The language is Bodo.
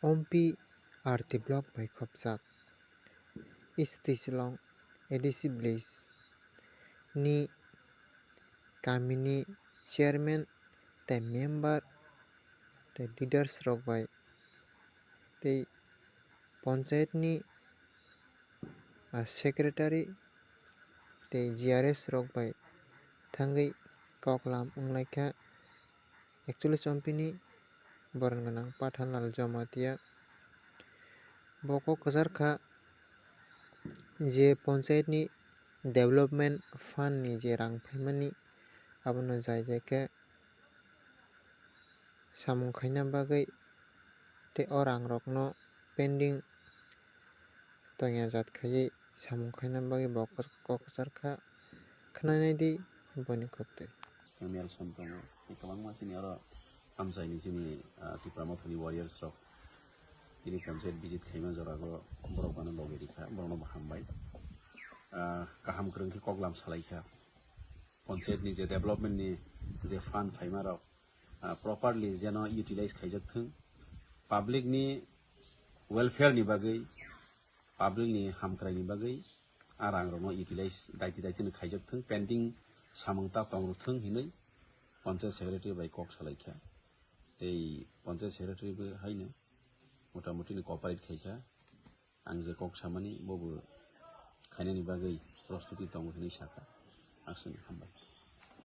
Ompi RT Block by Khopsak Istisilong ADC Blaze ni Kamini Chairman tei Member tei Leaders rok bai tei Panchayat ni Secretary tei GRS rok bai thangui koklam wnglaikha 41 Ompi ni boron ganang Pathanlal Jomatia boko kwchar je Panchayat ni Development Fund ni je rang phaimani abono jai khe samung khaina bagui tei o rang rok no pending tongya khaiui samung khaina bagui bo kwchar khwnai di boni koktwui. Meal Sontongo kwbangma chini aro hamchai ni chini Tripura Mathuri warriors rok chini Panchayat visit khaima jora o borok bano logi rikha borokno bo hambai kaham kwrwng khe koklam salaikha Panchayat ni je development ni je fund phaima rok properly jeno utilize khaijak thung public ni welfare ni bagui public ni hamkrai ni bagui rang rok no utilize daiti ni khaijak thung pending samung ta tong thung hinui Panchayat Secretary bai kok salaikha tei Panchayat Secretary bo haino motamuti ni cooperate khaikha ang je kok samani bobo khainani bagui prostuti tongo hinui saka asung hambai.